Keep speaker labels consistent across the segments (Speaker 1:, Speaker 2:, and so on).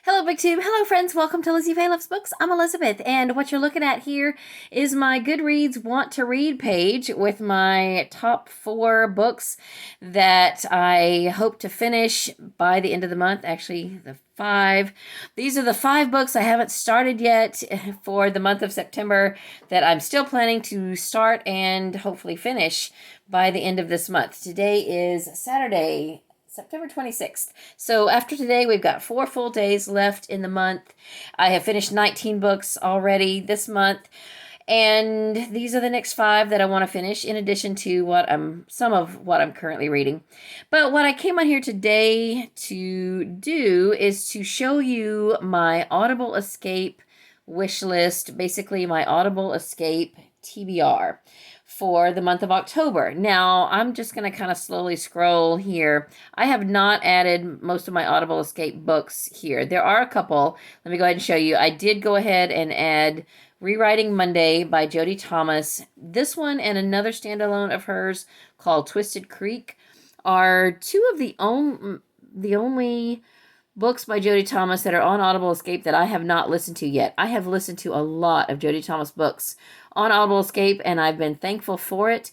Speaker 1: Hello, BookTube. Hello, friends. Welcome to Lizziefayelovesbooks. I'm Elizabeth, and what you're looking at here is my Goodreads Want to Read page with my top 4 books that I hope to finish by the end of the month. Actually, the 5. These are the 5 books I haven't started yet for the month of September that I'm still planning to start and hopefully finish by the end of this month. Today is Saturday, September 26th. So after today, we've got 4 full days left in the month. I have finished 19 books already this month. And these are the next 5 that I want to finish, in addition to some of what I'm currently reading. But what I came on here today to do is to show you my Audible Escape wish list, basically my Audible Escape TBR for the month of October. Now, I'm just going to kind of slowly scroll here. I have not added most of my Audible Escape books here. There are a couple. Let me go ahead and show you. I did go ahead and add Rewriting Monday by Jody Thomas. This one and another standalone of hers called Twisted Creek are two of the only books by Jody Thomas that are on Audible Escape that I have not listened to yet. I have listened to a lot of Jody Thomas books on Audible Escape, and I've been thankful for it.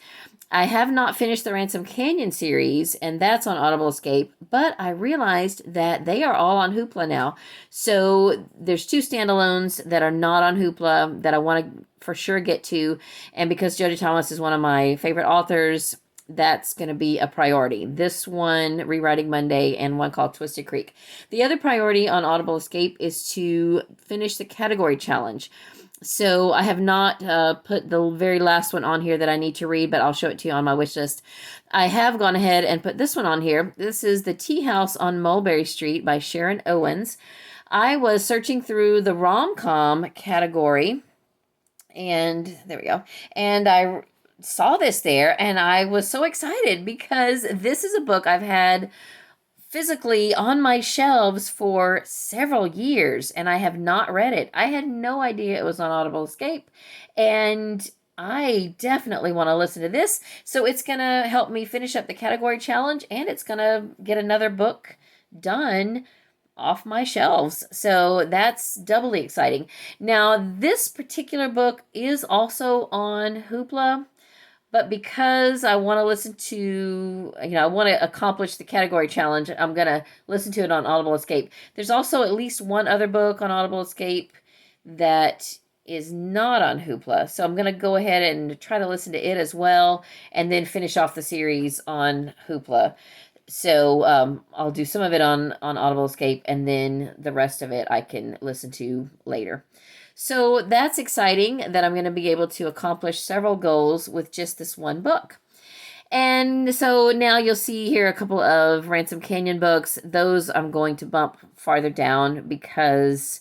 Speaker 1: I have not finished the Ransom Canyon series, and that's on Audible Escape, but I realized that they are all on Hoopla now. So there's 2 standalones that are not on Hoopla that I want to for sure get to, and because Jody Thomas is one of my favorite authors, that's going to be a priority. This one, Rewriting Monday, and one called Twisted Creek. The other priority on Audible Escape is to finish the category challenge. So I have not put the very last one on here that I need to read, but I'll show it to you on my wish list. I have gone ahead and put this one on here. This is The Tea House on Mulberry Street by Sharon Owens. I was searching through the rom-com category, and there we go. And I saw this there, and I was so excited because this is a book I've had physically on my shelves for several years, and I have not read it. I had no idea it was on Audible Escape, and I definitely want to listen to this. So it's going to help me finish up the category challenge, and it's going to get another book done off my shelves. So that's doubly exciting. Now, this particular book is also on Hoopla, but because I want to listen to, I want to accomplish the category challenge, I'm going to listen to it on Audible Escape. There's also at least one other book on Audible Escape that is not on Hoopla. So I'm going to go ahead and try to listen to it as well, and then finish off the series on Hoopla. So I'll do some of it on Audible Escape, and then the rest of it I can listen to later. So that's exciting that I'm going to be able to accomplish several goals with just this one book. And so now you'll see here a couple of Ransom Canyon books. Those I'm going to bump farther down because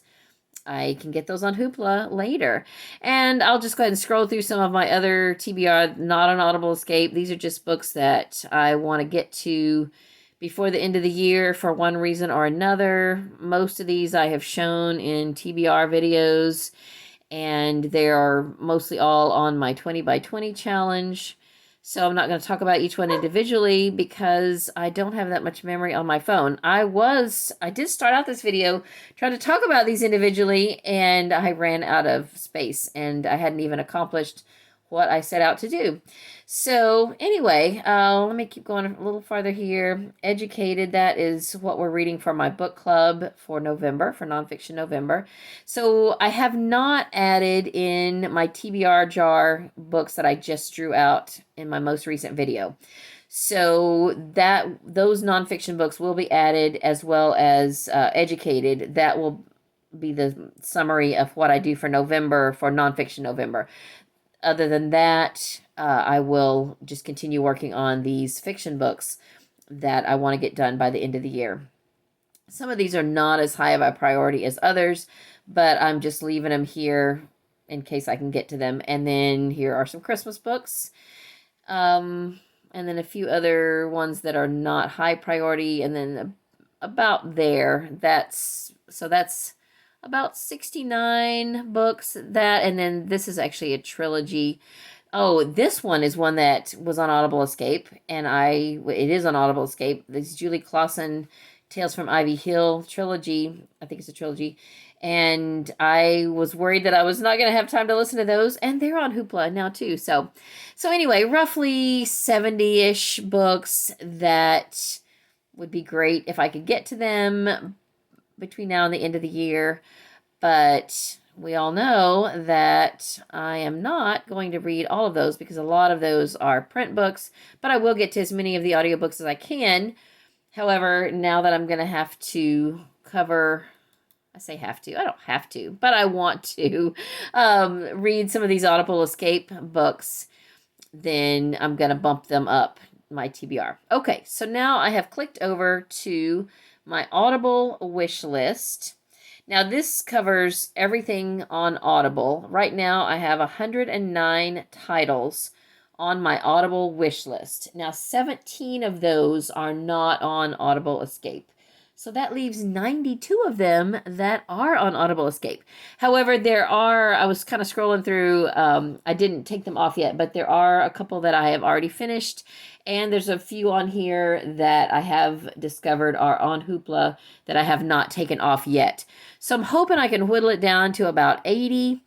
Speaker 1: I can get those on Hoopla later. And I'll just go ahead and scroll through some of my other TBR not on Audible Escape. These are just books that I want to get to before the end of the year for one reason or another. Most of these I have shown in TBR videos, and they are mostly all on my 20 by 20 challenge. So I'm not going to talk about each one individually because I don't have that much memory on my phone. I did start out this video trying to talk about these individually, and I ran out of space, and I hadn't even accomplished what I set out to do. So anyway, let me keep going a little farther here. Educated, that is what we're reading for my book club for November, for Nonfiction November. So I have not added in my TBR jar books that I just drew out in my most recent video. So those nonfiction books will be added, as well as Educated. That will be the summary of what I do for November, for Nonfiction November. Other than that, I will just continue working on these fiction books that I want to get done by the end of the year. Some of these are not as high of a priority as others, but I'm just leaving them here in case I can get to them. And then here are some Christmas books. And then a few other ones that are not high priority. And then about there, that's about 69 books. And then this is actually a trilogy. Oh, this one is one that was on Audible Escape, and it is on Audible Escape. This Julie Clausen Tales from Ivy Hill trilogy. I think it's a trilogy. And I was worried that I was not going to have time to listen to those. And they're on Hoopla now, too. So anyway, roughly 70-ish books that would be great if I could get to them between now and the end of the year. But we all know that I am not going to read all of those because a lot of those are print books. But I will get to as many of the audiobooks as I can. However, now that I'm going to have to cover, I say have to, I don't have to, but I want to read some of these Audible Escape books, then I'm going to bump them up my TBR. Okay, so now I have clicked over to my Audible Wishlist. Now this covers everything on Audible. Right now I have 109 titles on my Audible Wishlist. Now 17 of those are not on Audible Escape. So that leaves 92 of them that are on Audible Escape. However, I was kind of scrolling through, I didn't take them off yet, but there are a couple that I have already finished. And there's a few on here that I have discovered are on Hoopla that I have not taken off yet. So I'm hoping I can whittle it down to about 80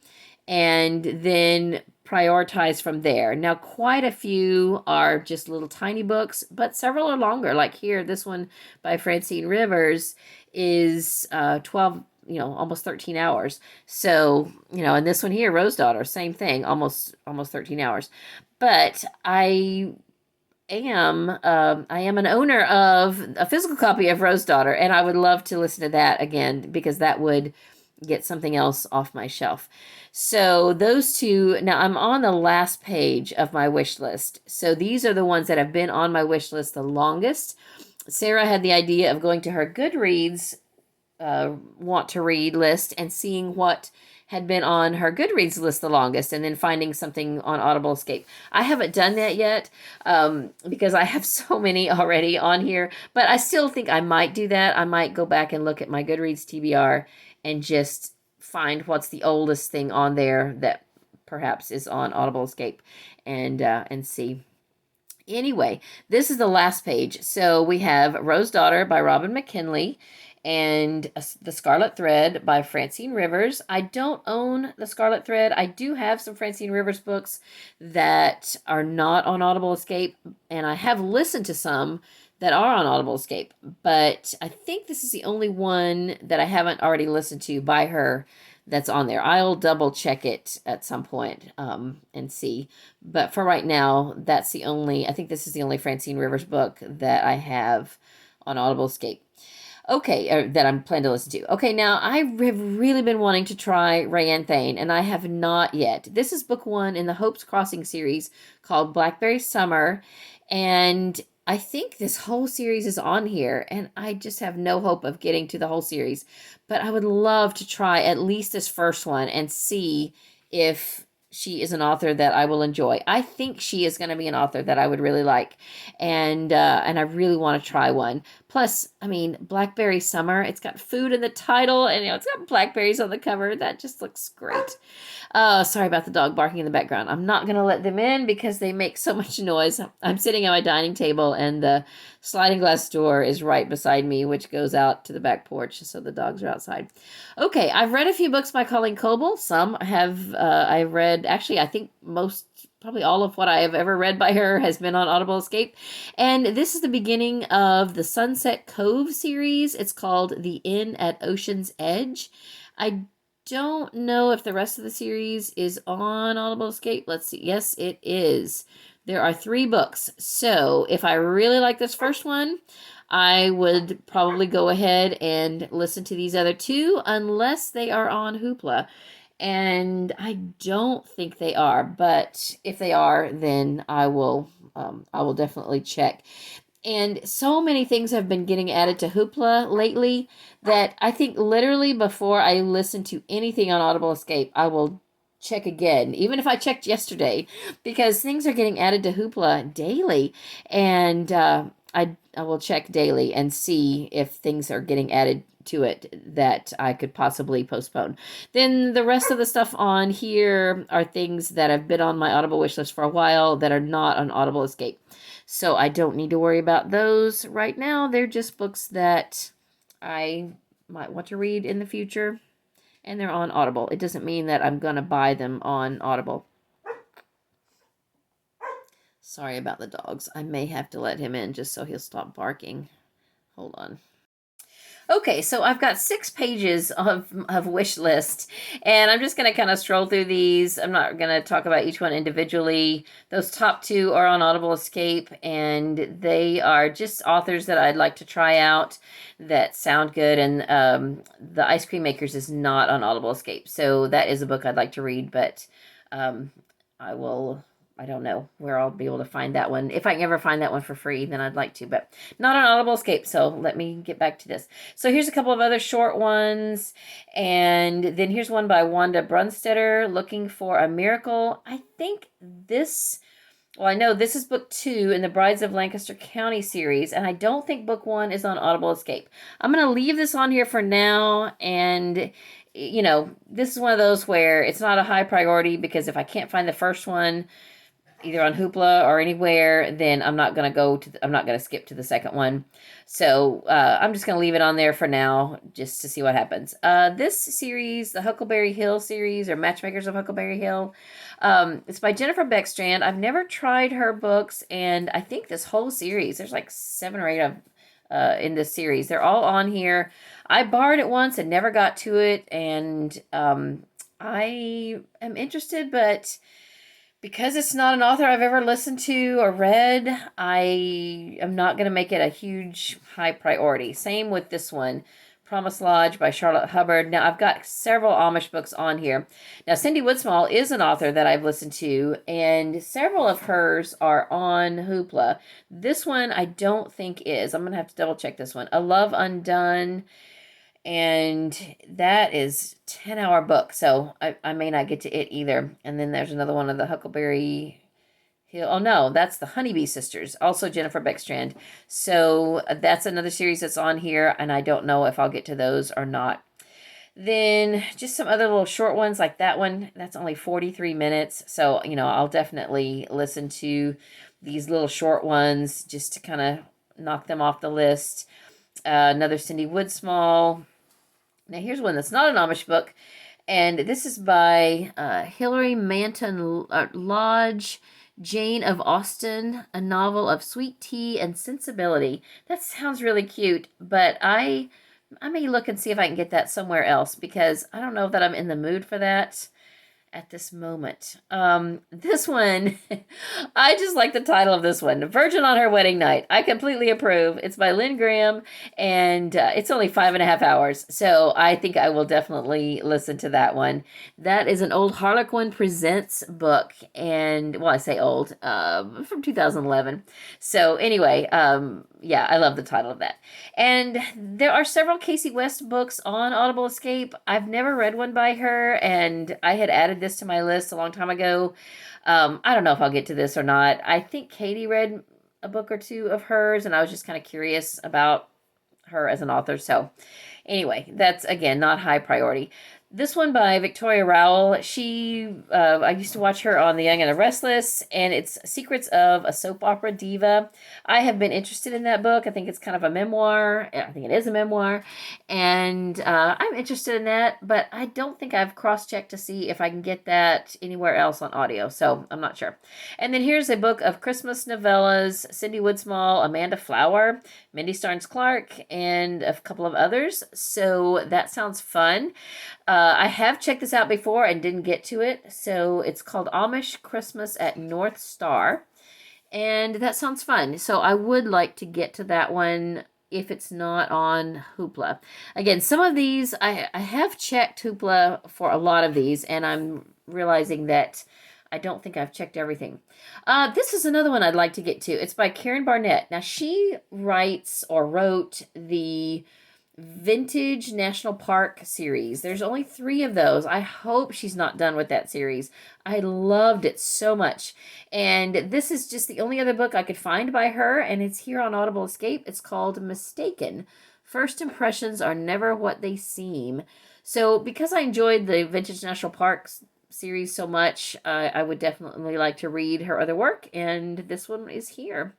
Speaker 1: and then prioritize from there. Now, quite a few are just little tiny books, but several are longer. Like here, this one by Francine Rivers is 12, almost 13 hours. So, and this one here, Rose Daughter, same thing, almost 13 hours. But I am an owner of a physical copy of Rose Daughter, and I would love to listen to that again because that would get something else off my shelf. So those two, now I'm on the last page of my wish list. So these are the ones that have been on my wish list the longest. Sarah had the idea of going to her Goodreads want to read list and seeing what had been on her Goodreads list the longest and then finding something on Audible Escape. I haven't done that yet because I have so many already on here, but I still think I might do that. I might go back and look at my Goodreads TBR and just find what's the oldest thing on there that perhaps is on Audible Escape and see. Anyway, this is the last page. So we have Rose Daughter by Robin Mckinley and The Scarlet Thread by Francine Rivers. I don't own The Scarlet Thread. I do have some Francine Rivers books that are not on Audible Escape, and I have listened to some that are on Audible Escape, but I think this is the only one that I haven't already listened to by her that's on there. I'll double check it at some point and see. But for right now, I think this is the only Francine Rivers book that I have on Audible Escape. Okay, that I'm planning to listen to. Okay, now I have really been wanting to try Rayanne Thane, and I have not yet. This is book 1 in the Hopes Crossing series called Blackberry Summer, and I think this whole series is on here, and I just have no hope of getting to the whole series. But I would love to try at least this first one and see if she is an author that I will enjoy. I think she is going to be an author that I would really like, and I really want to try one. Plus, Blackberry Summer, it's got food in the title, and it's got blackberries on the cover. That just looks great. Sorry about the dog barking in the background. I'm not going to let them in because they make so much noise. I'm sitting at my dining table, and the sliding glass door is right beside me, which goes out to the back porch, so the dogs are outside. Okay, I've read a few books by Colleen Coble. Some I've read, actually, I think probably all of what I have ever read by her has been on Audible Escape. And this is the beginning of the Sunset Cove series. It's called The Inn at Ocean's Edge. I don't know if the rest of the series is on Audible Escape. Let's see. Yes, it is. There are 3 books. So if I really like this first one, I would probably go ahead and listen to these other 2 unless they are on Hoopla. And I don't think they are, but if they are, then I will definitely check. And so many things have been getting added to Hoopla lately that I think literally before I listen to anything on Audible Escape, I will check again, even if I checked yesterday, because things are getting added to Hoopla daily, and I will check daily and see if things are getting added to it that I could possibly postpone. Then the rest of the stuff on here are things that have been on my Audible wishlist for a while that are not on Audible Escape. So I don't need to worry about those right now. They're just books that I might want to read in the future, and they're on Audible. It doesn't mean that I'm going to buy them on Audible. Sorry about the dogs. I may have to let him in just so he'll stop barking. Hold on. Okay, so I've got 6 pages of wish list, and I'm just going to kind of stroll through these. I'm not going to talk about each one individually. Those top 2 are on Audible Escape, and they are just authors that I'd like to try out that sound good, and The Ice Cream Makers is not on Audible Escape, so that is a book I'd like to read, but I don't know where I'll be able to find that one. If I can ever find that one for free, then I'd like to, but not on Audible Escape, so let me get back to this. So here's a couple of other short ones, and then here's one by Wanda Brunstetter, Looking for a Miracle. I think this, well, I know this is book 2 in the Brides of Lancaster County series, and I don't think book 1 is on Audible Escape. I'm going to leave this on here for now, and you know, this is one of those where it's not a high priority, because if I can't find the first one, either on Hoopla or anywhere, then I'm not going to I'm not going to skip to the second one. So I'm just going to leave it on there for now, just to see what happens. This series, the Huckleberry Hill series, or Matchmakers of Huckleberry Hill, it's by Jennifer Beckstrand. I've never tried her books, and I think this whole series, there's like 7 or 8 of in this series. They're all on here. I borrowed it once and never got to it, and I am interested, but because it's not an author I've ever listened to or read, I am not going to make it a huge high priority. Same with this one, Promise Lodge by Charlotte Hubbard. Now, I've got several Amish books on here. Now, Cindy Woodsmall is an author that I've listened to, and several of hers are on Hoopla. This one I don't think is. I'm going to have to double check this one. A Love Undone. And that is 10-hour book, so I may not get to it either. And then there's another one of the Huckleberry Hill. Oh, no, that's the Honeybee Sisters, also Jennifer Beckstrand. So that's another series that's on here, and I don't know if I'll get to those or not. Then just some other little short ones like that one. That's only 43 minutes, so, you know, I'll definitely listen to these little short ones just to kind of knock them off the list. Another Cindy Woodsmall. Now, here's one that's not an Amish book, and this is by Hilary Manton Lodge, Jane of Austen, a novel of sweet tea and sensibility. That sounds really cute, but I may look and see if I can get that somewhere else, because I don't know that I'm in the mood for that at this moment. This one, I just like the title of this one, Virgin on Her Wedding Night. I completely approve. It's by Lynn Graham, and it's only 5.5 hours, so I think I will definitely listen to that one. That is an old Harlequin Presents book, and, well, I say old, from 2011. So anyway, yeah, I love the title of that. And there are several Casey West books on Audible Escape. I've never read one by her, and I had added this to my list a long time ago. I don't know if I'll get to this or not. I think Katie read a book or 2 of hers, and I was just kind of curious about her as an author. So anyway, that's, again, not high priority. This one by Victoria Rowell. I used to watch her on The Young and the Restless, and it's Secrets of a Soap Opera Diva. I have been interested in that book. I think it's kind of a memoir. I think it is a memoir, and I'm interested in that, but I don't think I've cross-checked to see if I can get that anywhere else on audio, so I'm not sure. And then here's a book of Christmas novellas, Cindy Woodsmall, Amanda Flower, Mindy Starnes-Clark, and a couple of others, so that sounds fun. I have checked this out before and didn't get to it. So it's called Amish Christmas at North Star. And that sounds fun. So I would like to get to that one if it's not on Hoopla. Again, some of these, I have checked Hoopla for a lot of these, and I'm realizing that I don't think I've checked everything. This is another one I'd like to get to. It's by Karen Barnett. Now, she wrote the Vintage National Park series. There's only 3 of those. I hope she's not done with that series. I loved it so much. And this is just the only other book I could find by her, and it's here on Audible Escape. It's called Mistaken, First impressions are never what they seem. So because I enjoyed the Vintage National Parks series so much, I would definitely like to read her other work, and this one is here.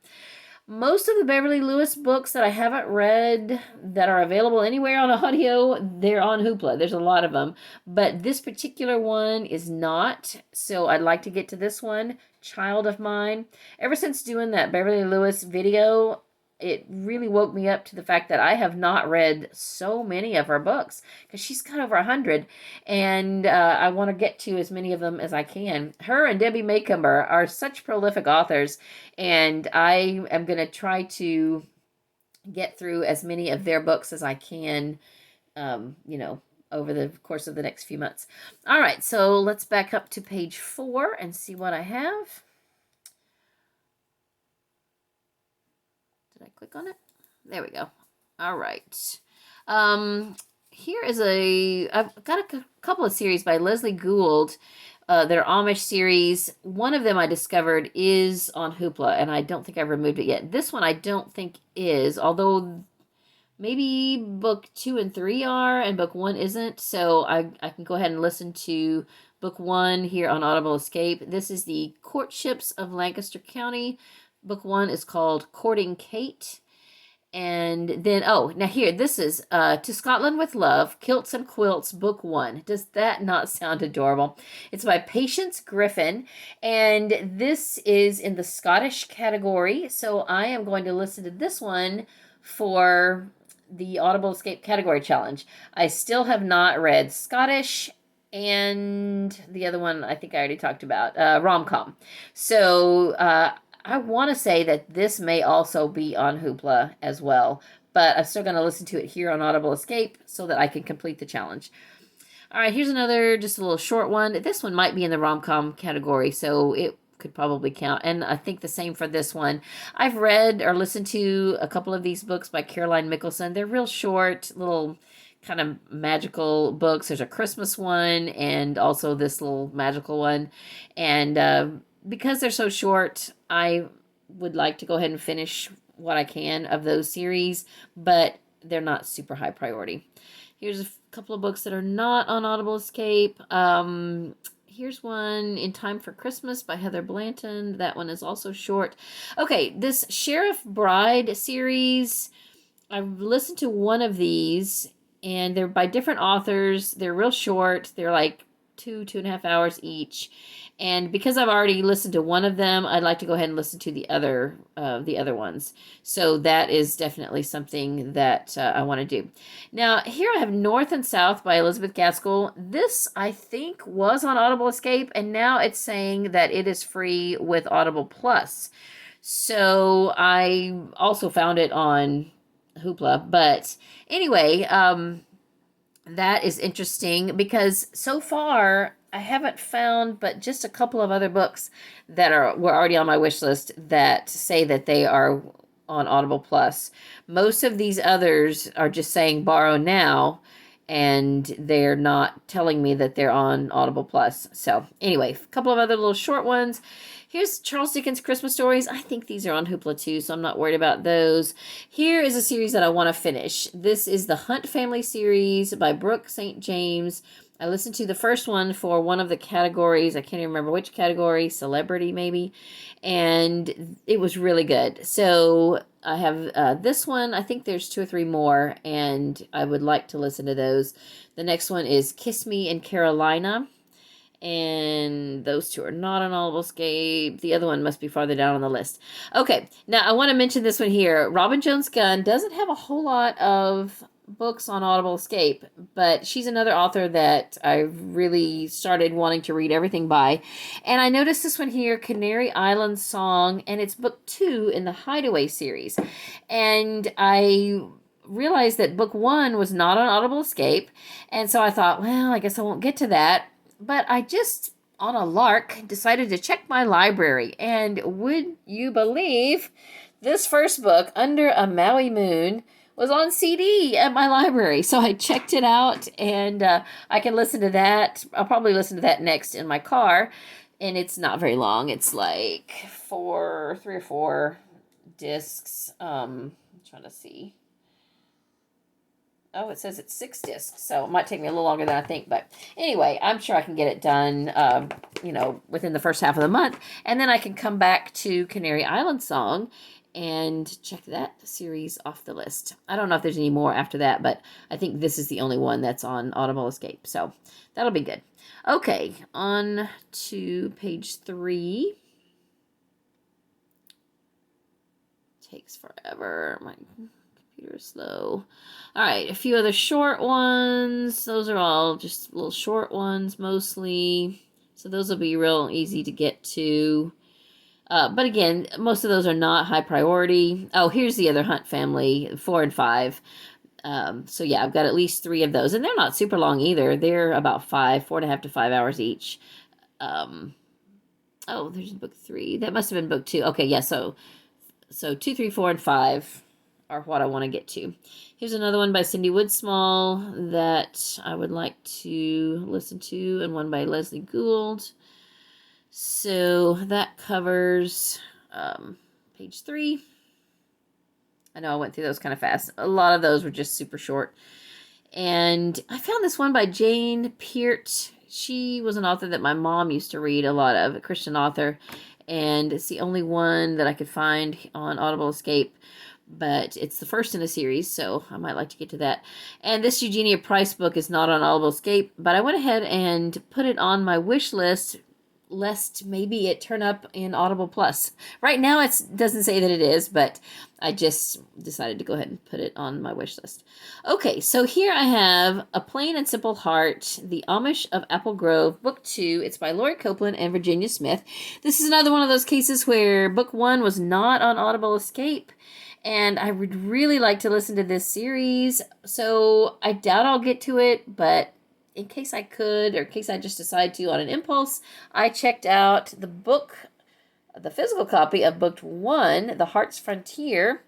Speaker 1: Most of the Beverly Lewis books that I haven't read that are available anywhere on audio, they're on Hoopla. There's a lot of them. But this particular one is not. So I'd like to get to this one, Child of Mine. Ever since doing that Beverly Lewis video, it really woke me up to the fact that I have not read so many of her books, because she's got over 100, and I want to get to as many of them as I can. Her and Debbie Maycomber are such prolific authors, and I am going to try to get through as many of their books as I can, over the course of the next few months. All right, so let's back up to page 4 and see what I have. Did I click on it? There we go. All right. Here is I've got a couple of series by Leslie Gould. Their Amish series. One of them I discovered is on Hoopla, and I don't think I've removed it yet. This one I don't think is, although maybe book 2 and 3 are, and book 1 isn't. So I can go ahead and listen to book 1 here on Audible Escape. This is the Courtships of Lancaster County. Book 1 is called Courting Kate. And then, now here, this is To Scotland with Love, Kilts and Quilts, Book 1. Does that not sound adorable? It's by Patience Griffin, and this is in the Scottish category, so I am going to listen to this one for the Audible Escape Category Challenge. I still have not read Scottish, and the other one I think I already talked about, rom-com. So, I want to say that this may also be on Hoopla as well, but I'm still going to listen to it here on Audible Escape so that I can complete the challenge. All right, here's another, just a little short one. This one might be in the rom-com category, so it could probably count. And I think the same for this one. I've read or listened to a couple of these books by Caroline Mickelson. They're real short, little kind of magical books. There's a Christmas one and also this little magical one. And because they're so short, I would like to go ahead and finish what I can of those series, but they're not super high priority. Here's a couple of books that are not on Audible Escape. Here's one, In Time for Christmas by Heather Blanton. That one is also short. Okay, this Sheriff Bride series, I've listened to one of these, and they're by different authors. They're real short. They're like 2.5 hours each. And because I've already listened to one of them, I'd like to go ahead and listen to the other ones. So that is definitely something that I want to do. Now, here I have North and South by Elizabeth Gaskell. This, I think, was on Audible Escape, and now it's saying that it is free with Audible Plus. So I also found it on Hoopla. But anyway, that is interesting because so far I haven't found but just a couple of other books that were already on my wish list that say that they are on Audible Plus. Most of these others are just saying borrow now, and they're not telling me that they're on Audible Plus. So anyway, a couple of other little short ones. Here's Charles Dickens' Christmas Stories. I think these are on Hoopla too, so I'm not worried about those. Here is a series that I want to finish. This is the Hunt Family series by Brooke St. James. I listened to the first one for one of the categories. I can't even remember which category, celebrity maybe. And it was really good. So I have this one. I think there's 2 or 3 more, and I would like to listen to those. The next one is Kiss Me in Carolina. And those 2 are not on Audible Escape. The other one must be farther down on the list. Okay, now I want to mention this one here. Robin Jones Gunn doesn't have a whole lot of books on Audible Escape, but she's another author that I really started wanting to read everything by. And I noticed this one here, Canary Island Song, and it's book 2 in the Hideaway series. And I realized that book 1 was not on Audible Escape, and so I thought, well, I guess I won't get to that. But I just, on a lark, decided to check my library. And would you believe this first book, Under a Maui Moon, was on CD at my library. So I checked it out, and I can listen to that. I'll probably listen to that next in my car. And it's not very long. It's like 3 or 4 discs. I'm trying to see. Oh, it says it's 6 discs, so it might take me a little longer than I think. But anyway, I'm sure I can get it done, within the first half of the month. And then I can come back to Canary Island Song and check that series off the list. I don't know if there's any more after that, but I think this is the only one that's on Audible Escape. So that'll be good. Okay, on to page 3. Takes forever. My computer is slow. All right, a few other short ones. Those are all just little short ones mostly. So those will be real easy to get to. But again, most of those are not high priority. Oh, here's the other Hunt family, 4 and 5. So yeah, I've got at least 3 of those. And they're not super long either. They're about 4.5 to 5 hours each. Oh, there's book 3. That must have been book 2. Okay, yeah, so 2, 3, 4, and 5 are what I want to get to. Here's another one by Cindy Woodsmall that I would like to listen to, and one by Leslie Gould. So that covers page 3. I know I went through those kind of fast. A lot of those were just super short. And I found this one by Jane Peart. She was an author that my mom used to read a lot of, a Christian author. And it's the only one that I could find on Audible Escape. But it's the first in a series, so I might like to get to that. And this Eugenia Price book is not on Audible Escape, but I went ahead and put it on my wish list, lest maybe it turn up in Audible Plus. Right now it doesn't say that it is, but I just decided to go ahead and put it on my wish list. Okay, so here I have A Plain and Simple Heart, The Amish of Apple Grove, Book 2. It's by Lori Copeland and Virginia Smith. This is another one of those cases where Book 1 was not on Audible Escape, and I would really like to listen to this series, so I doubt I'll get to it, but in case I could, or in case I just decide to on an impulse, I checked out the physical copy of Book 1, The Heart's Frontier,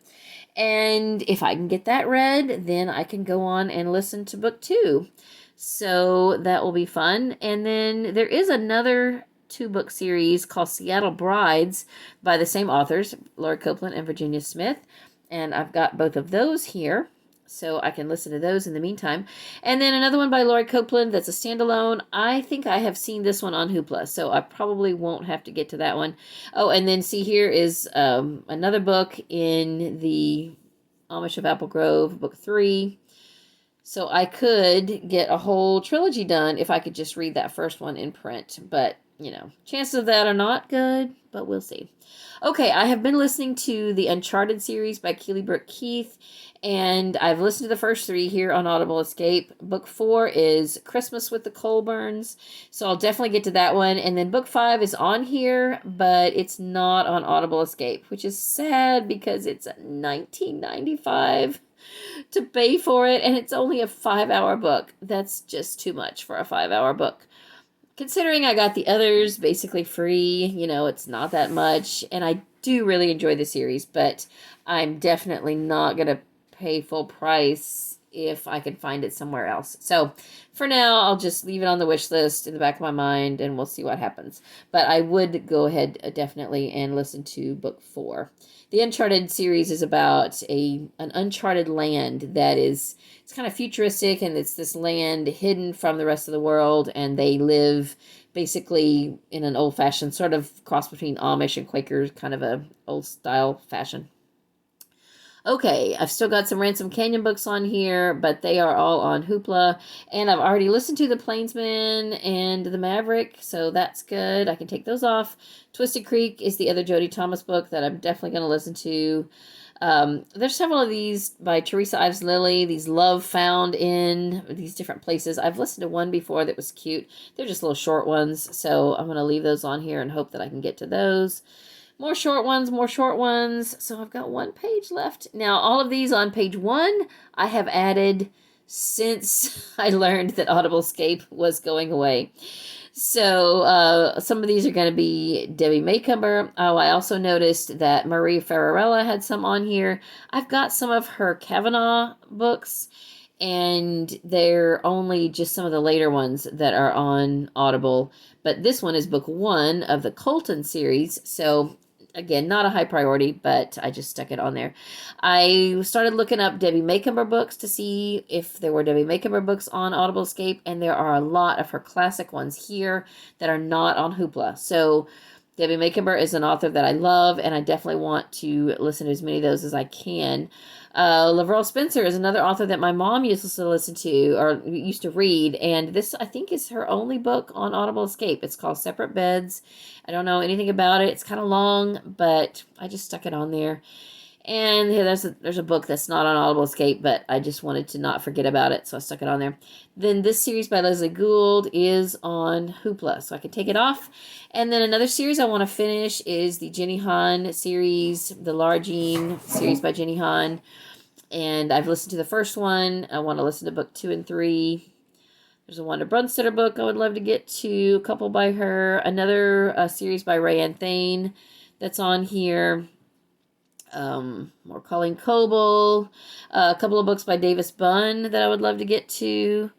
Speaker 1: and if I can get that read, then I can go on and listen to Book 2. So that will be fun. And then there is another 2-book series called Seattle Brides by the same authors, Laura Copeland and Virginia Smith. And I've got both of those here, so I can listen to those in the meantime. And then another one by Lori Copeland that's a standalone. I think I have seen this one on Hoopla, so I probably won't have to get to that one. Oh, and then see, here is another book in the Amish of Apple Grove, Book 3. So I could get a whole trilogy done if I could just read that first one in print. But, chances of that are not good, but we'll see. Okay, I have been listening to the Uncharted series by Keely Brooke Keith, and I've listened to the first 3 here on Audible Escape. Book 4 is Christmas with the Colburns, so I'll definitely get to that one. And then Book 5 is on here, but it's not on Audible Escape, which is sad because it's $19.95 to pay for it, and it's only a 5-hour book. That's just too much for a 5-hour book. Considering I got the others basically free, it's not that much. And I do really enjoy the series, but I'm definitely not going to pay full price if I can find it somewhere else. So for now, I'll just leave it on the wish list in the back of my mind, and we'll see what happens. But I would go ahead definitely and listen to Book 4. The Uncharted series is about an uncharted land that is, it's kind of futuristic, and it's this land hidden from the rest of the world, and they live basically in an old-fashioned sort of cross between Amish and Quaker, kind of a old-style fashion. Okay, I've still got some Ransom Canyon books on here, but they are all on Hoopla, and I've already listened to The Plainsman and The Maverick, so that's good. I can take those off. Twisted Creek is the other Jody Thomas book that I'm definitely going to listen to. There's several of these by Teresa Ives Lilly, these love found in these different places. I've listened to one before that was cute. They're just little short ones, so I'm going to leave those on here and hope that I can get to those. More short ones. So I've got 1 page left. Now, all of these on page 1, I have added since I learned that Audible Escape was going away. So some of these are going to be Debbie Maycumber. Oh, I also noticed that Marie Ferrarella had some on here. I've got some of her Kavanaugh books, and they're only just some of the later ones that are on Audible. But this one is book 1 of the Colton series, so Again, not a high priority, but I just stuck it on there. I started looking up Debbie Macomber books to see if there were Debbie Macomber books on Audible Escape, and there are a lot of her classic ones here that are not on Hoopla. So Debbie Macomber is an author that I love, and I definitely want to listen to as many of those as I can. Lavrell Spencer is another author that my mom used to listen to or used to read, and this, I think, is her only book on Audible Escape. It's called Separate Beds. I don't know anything about it. It's kind of long, but I just stuck it on there. And yeah, there's a book that's not on Audible Escape, but I just wanted to not forget about it, so I stuck it on there. Then this series by Leslie Gould is on Hoopla, so I can take it off. And then another series I want to finish is the Jenny Han series, the Largene series by Jenny Han. And I've listened to the first one. I want to listen to book 2 and 3. There's a Wanda Brunstetter book I would love to get to, a couple by her. Another series by Rayanne Thane that's on here. More Colleen Coble, a couple of books by Davis Bunn that I would love to get to,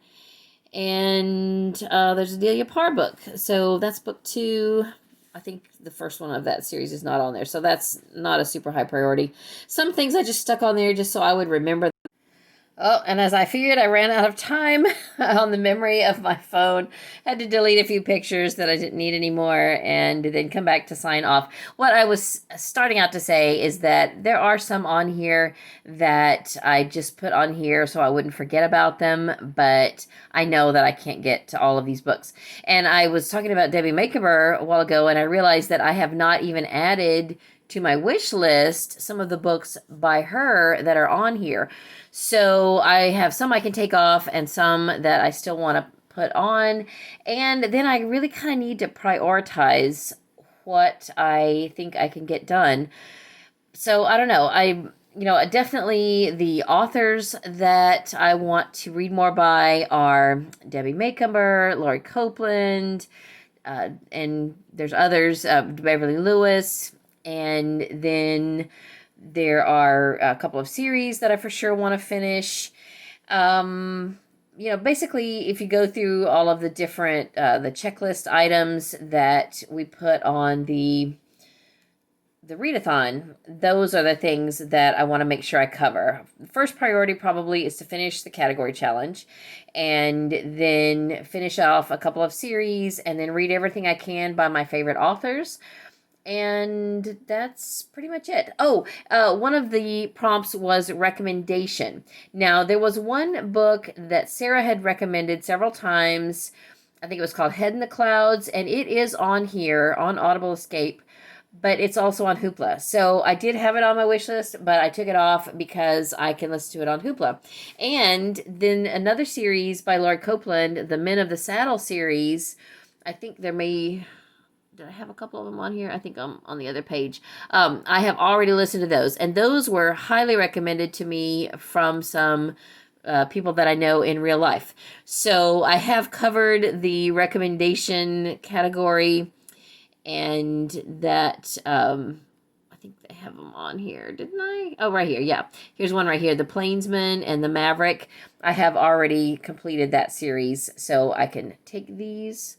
Speaker 1: and there's a Delia Parr book. So that's book 2. I think the first one of that series is not on there, so that's not a super high priority. Some things I just stuck on there just so I would remember. Oh, and as I figured, I ran out of time on the memory of my phone. Had to delete a few pictures that I didn't need anymore and then come back to sign off. What I was starting out to say is that there are some on here that I just put on here so I wouldn't forget about them, but I know that I can't get to all of these books. And I was talking about Debbie Macomber a while ago, and I realized that I have not even added to my wish list some of the books by her that are on here. So I have some I can take off and some that I still want to put on. And then I really kind of need to prioritize what I think I can get done. So I don't know. Definitely the authors that I want to read more by are Debbie Macomber, Laurie Copeland, and there's others, Beverly Lewis. And then there are a couple of series that I for sure want to finish. Basically, if you go through all of the different, the checklist items that we put on the readathon, those are the things that I want to make sure I cover. The first priority probably is to finish the category challenge and then finish off a couple of series and then read everything I can by my favorite authors. And that's pretty much it. One of the prompts was recommendation. Now, there was one book that Sarah had recommended several times. I think it was called Head in the Clouds, and it is on here on Audible Escape, but it's also on Hoopla. So I did have it on my wish list, but I took it off because I can listen to it on Hoopla. And then another series by Laurie Copeland, the Men of the Saddle series. I think there may... Did I have a couple of them on here? I think I'm on the other page. I have already listened to those, and those were highly recommended to me from some people that I know in real life. So I have covered the recommendation category, and that I think they have them on here, didn't I? Oh, right here, yeah. Here's one right here, The Plainsman and the Maverick. I have already completed that series, so I can take these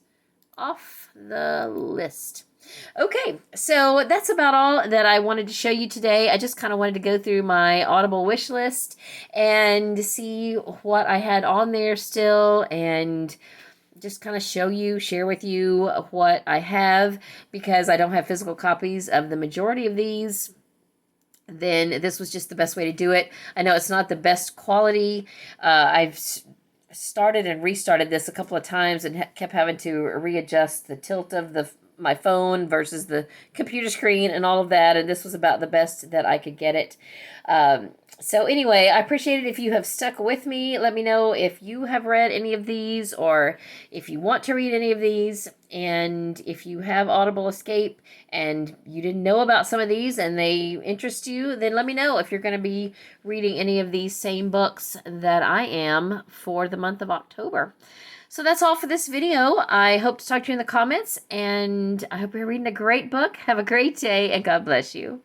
Speaker 1: off the list. Okay, so that's about all that I wanted to show you today. I just kind of wanted to go through my Audible wish list and see what I had on there still and just kind of share with you what I have, because I don't have physical copies of the majority of these. Then this was just the best way to do it. I know it's not the best quality. I've started and restarted this a couple of times and kept having to readjust the tilt of my phone versus the computer screen and all of that, and this was about the best that I could get it. So anyway, I appreciate it if you have stuck with me. Let me know if you have read any of these or if you want to read any of these. And if you have Audible Escape and you didn't know about some of these and they interest you, then let me know if you're going to be reading any of these same books that I am for the month of October. So that's all for this video. I hope to talk to you in the comments, and I hope you're reading a great book. Have a great day, and God bless you.